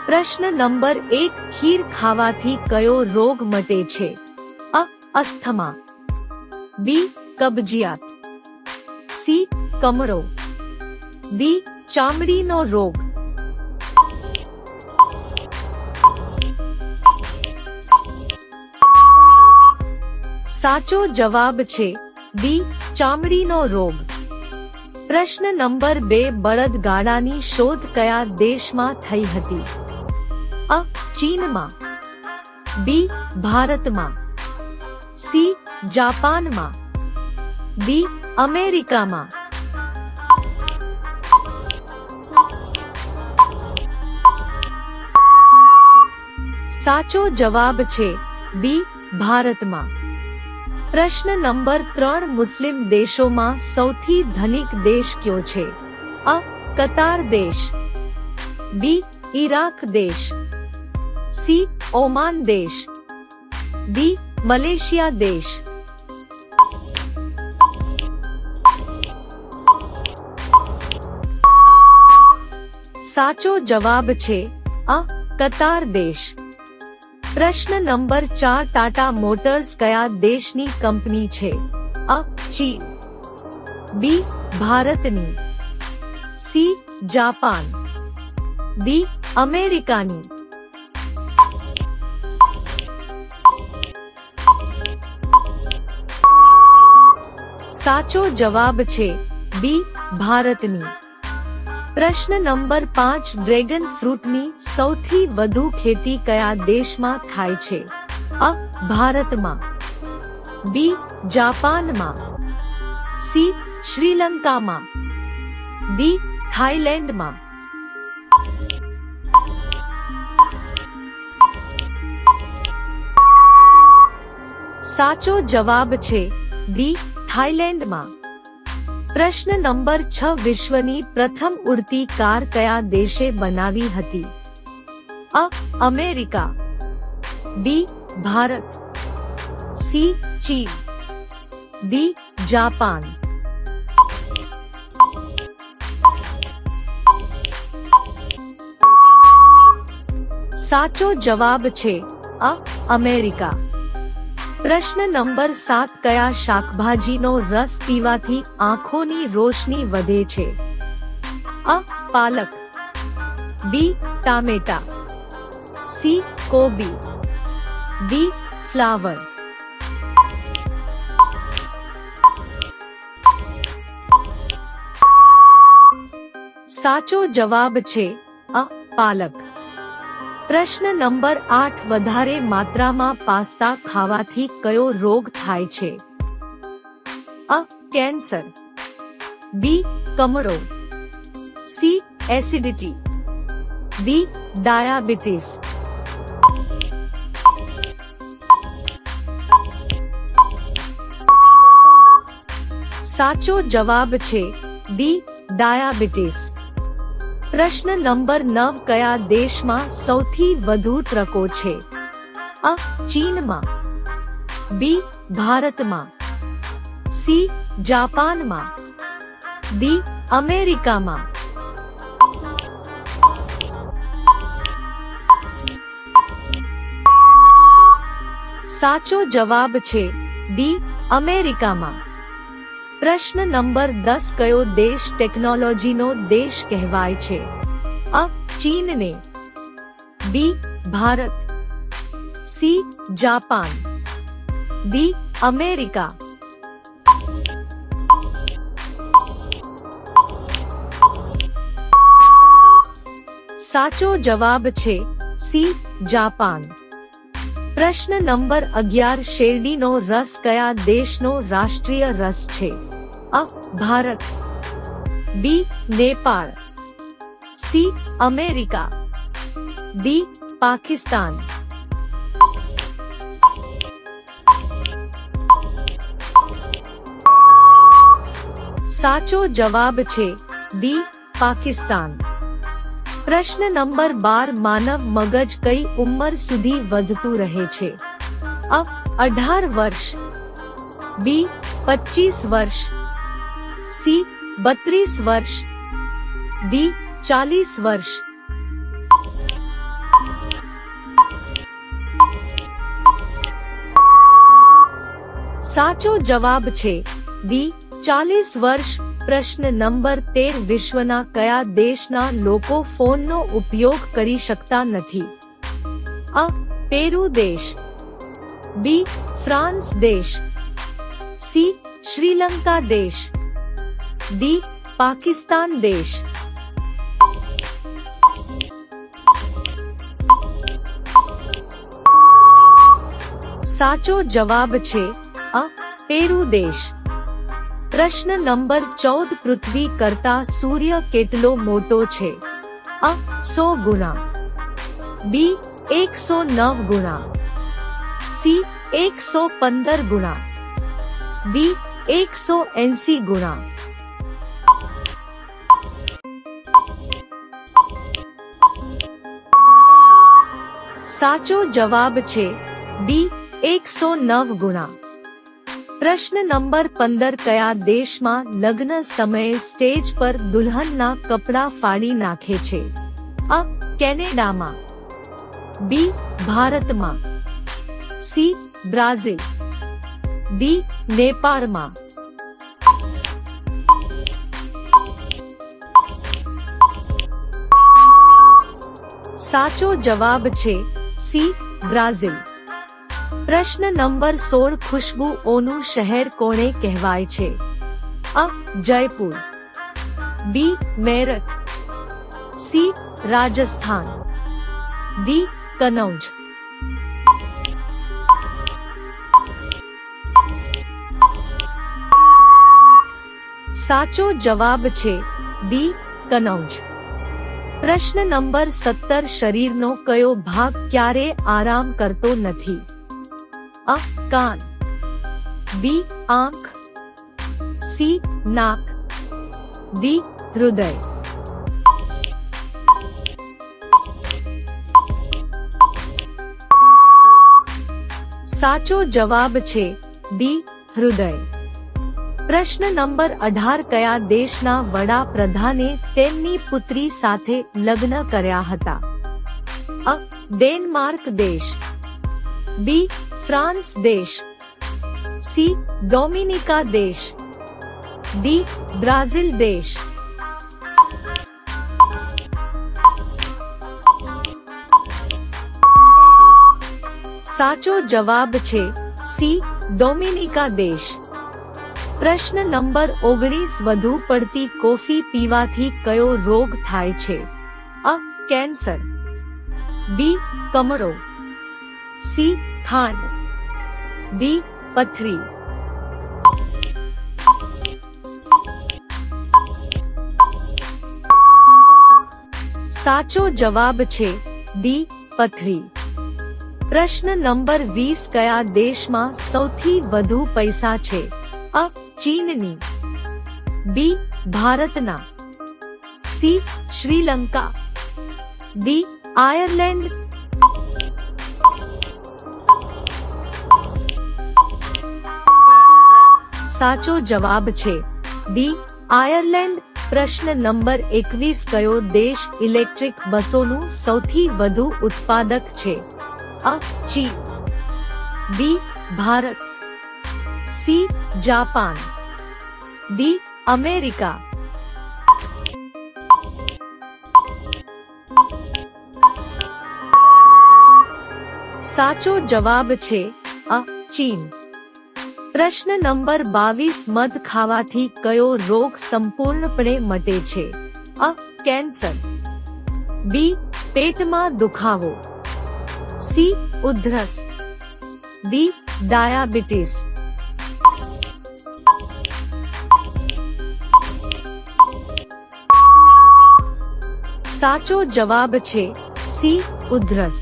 પ્રશ્ન નંબર 1, ખીર ખાવાથી કયો રોગ મટે છે? અ. અસ્થમા, બી. કબજિયાત, સી. કમળો, ડી. ચામડીનો રોગ. સાચો જવાબ છે ડી. ચામડીનો રોગ. પ્રશ્ન નંબર 2, બળદગાડાની શોધ કયા દેશમાં થઈ હતી? અ. ચીનમાં, બી. ભારતમાં, સી. જાપાનમાં, ડી. અમેરિકામાં. સાચો જવાબ છે બી. ભારતમાં. પ્રશ્ન નંબર 3, મુસ્લિમ દેશોમાં સૌથી ધનિક દેશ કયો છે? અ. કતાર દેશ, બી. ઈરાક દેશ, સી. ઓમાન દેશ, ડી. મલેશિયા દેશ. સાચો જવાબ છે અ. કતાર દેશ. પ્રશ્ન નંબર 4, ટાટા મોટર્સ કયા દેશની કંપની છે? અ. ચીન, બી. ભારતની, સી. Japan, D. અમેરિકાની. સાચો જવાબ છે બી. ભારતની. પ્રશ્ન નંબર 5, ડ્રેગન ફ્રૂટની સૌથી વધુ ખેતી કયા દેશમાં થાય છે? અ. ભારતમાં, બી. જાપાનમાં, સી. શ્રીલંકામાં, ડી. થાઈલેન્ડમાં. સાચો જવાબ છે ડી. થાઈલેન્ડમાં. પ્રશ્ન નંબર 6, વિશ્વની પ્રથમ ઉડતી કાર કયા દેશે બનાવી હતી? અ. અમેરિકા, બી. ભારત, સી. ચીન, ડી. જાપાન. સાચો જવાબ છે અ. અમેરિકા. પ્રશ્ન નંબર 7, કયા શાકભાજીનો રસ પીવાથી આંખોની રોશની વધે છે? અ. પાલક, બી. ટામેટા, સી. કોબી, ડી. ફ્લાવર. સાચો જવાબ છે અ. પાલક. પ્રશ્ન નંબર 8, વધારે માત્રામાં પાસ્તા ખાવાથી કયો રોગ થાય છે? અ. કેન્સર, બી. કમળો, સી. Acidity, D. ડાયાબિટીસ. સાચો જવાબ છે ડી. ડાયાબિટીસ. પ્રશ્ન નંબર 9, કયા દેશમાં સૌથી વધુ ટ્રકો છે? અ. ચીનમાં, બી. ભારતમાં, સી. જાપાનમાં, ડી. અમેરિકામાં. સાચો જવાબ છે ડી. અમેરિકામાં. પ્રશ્ન નંબર 10, કયો દેશ ટેકનોલોજીનો દેશ કહેવાય છે? અ. ચીનને, B. Bharat, C. Japan, D. America. સાચો જવાબ છે સી. જાપાન. પ્રશ્ન નંબર 11, શેરડીનો રસ કયા દેશનો રાષ્ટ્રીય રસ છે? અ. Bharat, B. Nepal, C. America, D. Pakistan. સાચો જવાબ છે ડી. પાકિસ્તાન. પ્રશ્ન નંબર 12, માનવ મગજ કઈ ઉંમર સુધી વધતું રહે છે? અ. 18 વર્ષ, બી. 25 વર્ષ, સી. 32 વર્ષ, ડી. 40 વર્ષ. સાચો જવાબ છે ડી 40 વર્ષ. પ્રશ્ન નંબર 13 વિશ્વના કયા દેશના લોકો ફોનનો ઉપયોગ કરી શકતા નથી? અ પેરુ દેશ, બી ફ્રાન્સ દેશ, સી શ્રીલંકા દેશ, ડી પાકિસ્તાન દેશ. સાચો જવાબ છે અ પેરુ દેશ. પ્રશ્ન નંબર 14 પૃથ્વી કરતા સૂર્ય કેટલો મોટો છે? અ 100 ગુણા, બી 109 ગુણા, સી 115 ગુણા, ડી 180 ગુણા. સાચો જવાબ છે બી 109 ગુણા. પ્રશ્ન નંબર 15 કયા દેશમાં લગ્ન સમયે સ્ટેજ પર દુલ્હનના કપડાં ફાડી નાખે છે? અ કેનેડામાં, બી ભારતમાં, સી બ્રાઝિલ, ડી નેપાળમાં. સાચો જવાબ છે સી બ્રાઝિલ. પ્રશ્ન નંબર 16 ખુશ્બુઓનું શહેર કોને કહેવાય છે? અ જયપુર, બી મેરઠ, સી રાજસ્થાન, ડી કનૌજ. સાચો જવાબ છે ડી કનૌજ. પ્રશ્ન નંબર 17 શરીરનો કયો ભાગ ક્યારે આરામ કરતો નથી? અ કાન, બી આંખ, સી નાક, ડી હૃદય. સાચો જવાબ છે ડી હૃદય. પ્રશ્ન નંબર 18 કયા દેશના વડાપ્રધાને તેમની પુત્રી સાથે લગ્ન કર્યા હતા? અ ડેનમાર્ક દેશ, બી ફ્રાન્સ દેશ, સી ડોમિનિકા દેશ, ડી બ્રાઝિલ દેશ. સાચો જવાબ છે સી ડોમિનિકા દેશ. પ્રશ્ન નંબર 19 વધુ પડતી કોફી પીવાથી કયો રોગ થાય છે? અ કેન્સર, બી કમળો, સી ખાંડ, ડી પથરી. સાચો જવાબ છે ડી પથરી. પ્રશ્ન નંબર 20 કયા દેશમાં સૌથી વધુ પૈસા છે? અ ચીનની, બી ભારતના, સી શ્રીલંકા, ડી આયર્લેન્ડ. સાચો જવાબ છે ડી આયર્લેન્ડ. પ્રશ્ન નંબર 21 કયો દેશ ઇલેક્ટ્રિક બસોનું સૌથી વધુ ઉત્પાદક છે? અ ચીન, B Bharat, C Japan, D America. સાચો જવાબ છે અ ચીન. પ્રશ્ન નંબર 22 મધ ખાવાથી કયો રોગ સંપૂર્ણપણે મટે છે? અ કેન્સર, બી પેટમાં દુખાવો, સી ઉધરસ, ડી ડાયાબિટીસ. સાચો જવાબ છે સી ઉધરસ.